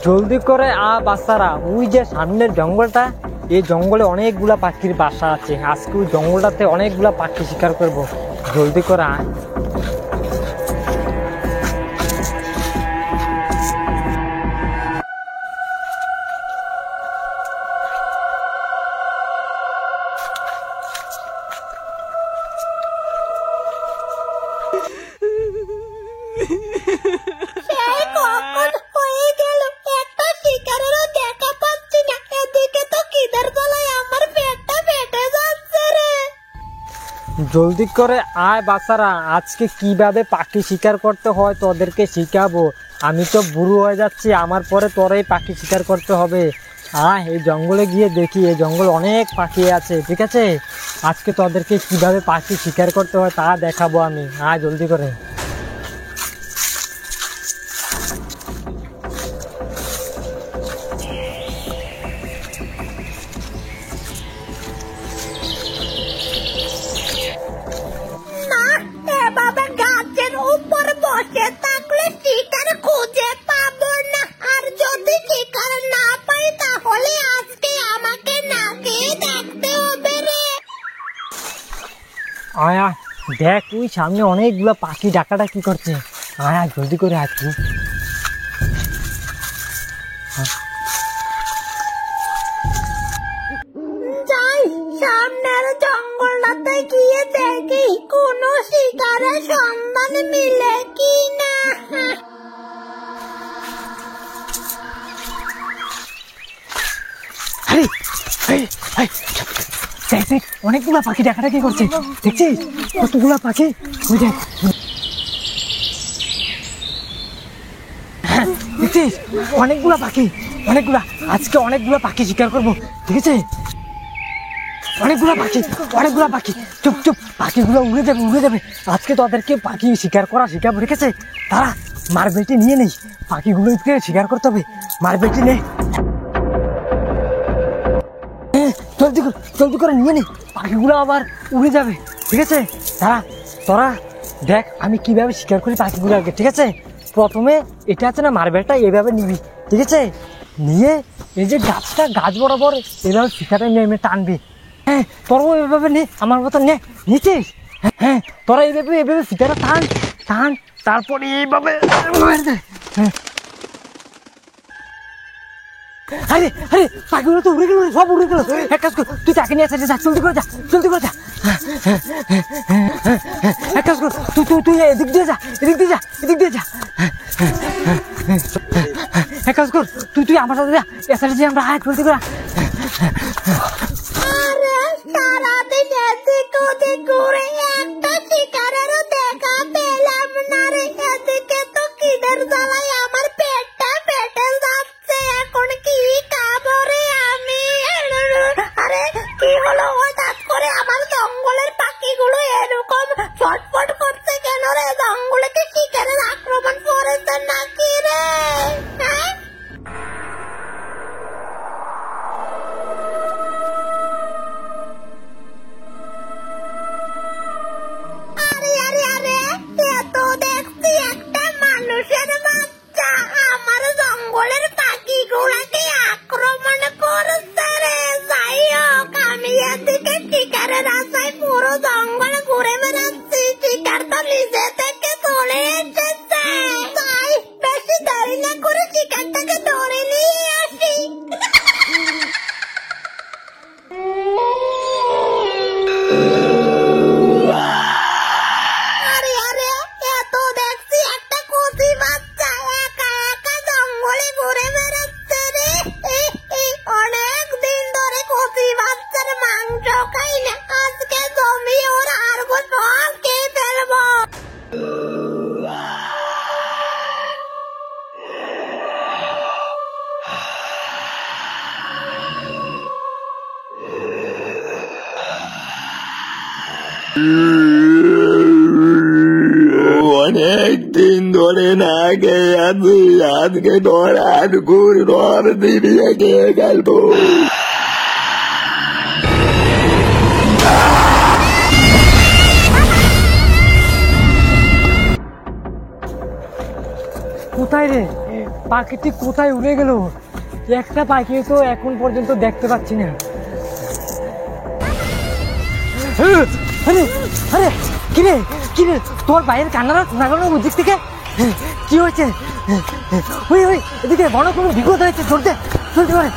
জলদি করে বাচ্চারা, ওই যে সামনের জঙ্গলটা, এই জঙ্গলে অনেকগুলা পাখির বাসা আছে। আজকে ওই জঙ্গলটাতে অনেকগুলা পাখি শিকার করব। জলদি করে আয়। জলদি করে আয় বাচ্চারা, আজকে কিভাবে পাখি শিকার করতে হয় তোদেরকে শিখাবো। আমি তো বুড়ো হয়ে যাচ্ছি, আমার পরে তোরাই পাখি শিকার করতে হবে। আয় এই জঙ্গলে গিয়ে দেখি, এই জঙ্গলে অনেক পাখি আছে, ঠিক আছে? আজকে তোদেরকে কিভাবে পাখি শিকার করতে হয় তা দেখাবো আমি। আয় জলদি করে। আয়া দেখ, ওই সামনে অনেকগুলা পাখি ডাকাডাকি করছে। আয়া জলদি করে আয় তুই। যাই সামনের জঙ্গলটাতে গিয়ে দেখি কোনো শিকারের সন্ধান মিলে কি না। অনেকগুলা পাখি ডাকাডাকি করছে, দেখছিস কতগুলা পাখি? ওই দেখ, দেখছিস অনেকগুলা পাখি, অনেকগুলা। আজকে অনেকগুলা পাখি শিকার করবো, ঠিক আছে? অনেকগুলা পাখি, অনেকগুলা পাখি। চুপ চুপ, পাখিগুলো উড়ে যাবে, উড়ে যাবে। আজকে তোদেরকে পাখি শিকার করা শিখাবো, ঠিক আছে? তারা মারবেলটি নিয়ে নেই, পাখিগুলোকে শিকার করতে হবে। মারবেলটি নে, জলদি করে নিয়ে নে, পাখিগুলো আবার উড়ে যাবে, ঠিক আছে? তোরা দেখ আমি কিভাবে শিকার করি পাখিগুলো আগে, ঠিক আছে? প্রথমে এটা আছে না মার্বেলটা, এইভাবে নিবি, ঠিক আছে? নিয়ে এই যে গাছটা, গাছ বরাবর এইভাবে শিকারটা নেমে টানবি। হ্যাঁ তোরাও এইভাবে নে, আমার মতো নে, নিয়েছিস? হ্যাঁ তোরা এইভাবে শিকারটা টান টান, তারপরে এইভাবে হ্যাঁ। আরে আরে পাখিগুলো তো উড়ে গেল, সব উড়ে গেল। এক কাজ কর, তুই তাকে নিয়ে আসা, জলদি করে যা, জলদি করে যা। এক কাজ কর, তুই এদিক দিয়ে যা, এদিক দিয়ে যা, এদিক দিয়ে যা। এক কাজ কর, তুই আমার সাথে যা, এসারে যে আমরা আয়, জলদি করে। সারাদিন এদিক ওদিক ঘুরে একটা শিকারেরও দেখা পেলাম না রে। এদিকে তো খিদের জ্বালায় আমার পেটটা ফেটে যাচ্ছে, এখন কি খাবো রে আমি? আরে কি হলো হঠাৎ করে আমার জঙ্গলের পাখিগুলো এরকম ছটফট করছে কেন রে? জঙ্গলে কি শিকারের আক্রমণ করেছে নাকি রে? মানুষের বাচ্চা আমার জঙ্গলের পাখিগুলাকে আক্রমণ করছে রে। যাই হোক, আমি এদিকে শিকারের আশায় পুরো জঙ্গল ঘুরে বেড়াচ্ছি, শিকার তো নিজে থেকে চলে এসেছে। তাই বেশি দেরি না করে শিকারটাকে ধরে নিয়ে আসি। অনেক দিন ধরে না খেয়ে আছি, আজকে তোর আধ ঘুর দিবি খেয়ে গেল। কোথায় রে? পাখিটি কোথায় উড়ে গেল? একটা পাখি তো এখন পর্যন্ত দেখতে পাচ্ছি না। আরে আরে কিরে কিরে, তোর বাইরের কান্নারা নাগানো দিক থেকে কি হয়েছে? ওই ওই এদিকে বড় কোনো বিপদ হয়েছে, চলতে চলতে পারে।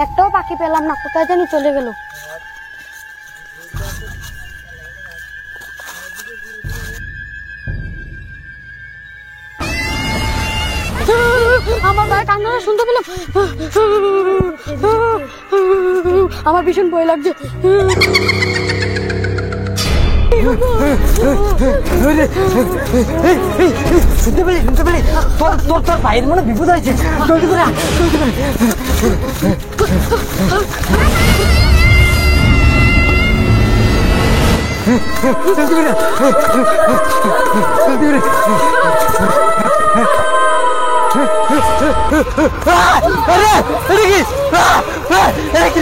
একটাও পাখি পেলাম না, কোথায় জানি চলে গেল। আমার ভাই কান্নাটা শুনতে পেলাম, আমার ভীষণ ভয় লাগছে। শুনতে পেলি শুনতে পেলি, তোর তোর তোর বাইরের মনে বিপদ হয়েছে, চলতে পারে চলতে পারে। চলতে পারে চলতে পারে। আরে আরে কি আরে কি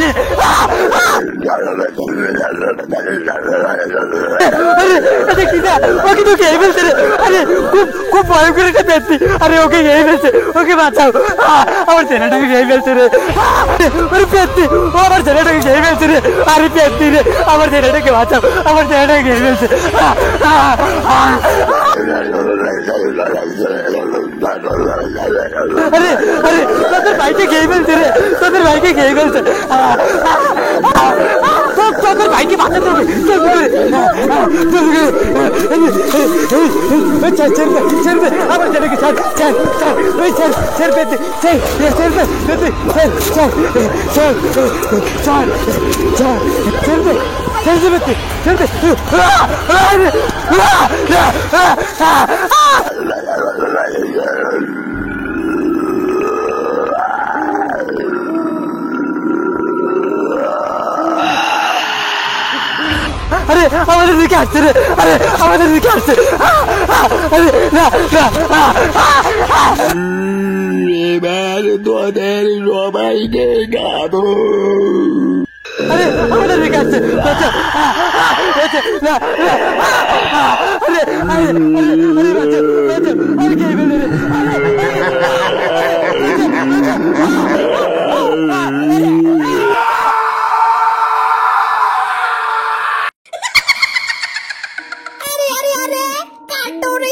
আরে কি না, ওকে তো খেয়ে ফেলছে রে। আরে খুব খুব ভয়ঙ্কর একটা ব্যক্তি। আরে ওকে খেয়ে ফেলছে, ওকে বাঁচাও। আমার ছেলেটাকে খেয়ে ফেলছে রে। আরে ব্যক্তি, ও আমার ছেলেটাকে খেয়ে ফেলছে রে। আরে ব্যক্তি রে, আমার ছেলেটাকে বাঁচাও, আমার ছেলেটাকে খেয়ে ফেলছে। আরে আরে তোদের ভাইকে খেয়ে ফেলছে রে, তোদের ভাইকে খেয়ে ফেলছে। তোদের ভাইকে বাঁচাতে হবে। আমার ছেলেকে ছাড় ছাড় ছাড়, ওই ছাড় ছাড় পেতে ছাড় ছাড় পেতে ছাড় ছাড় ছাড় ছাড় ছাড় ছেড়ে ছেড়ে পেতে ছেড়ে। আরে আমাদের দিকে আসছে রে, আরে আমাদের দিকে আসছে। আরে না না, এবার তোদের সবাইকে খাবো। আরে আমাদের দিকে আসছে। না আরে আরে আরে বাচ্চা বাচ্চা, আরে কে ফেলে রে। আরে আরে আরে কাটুরে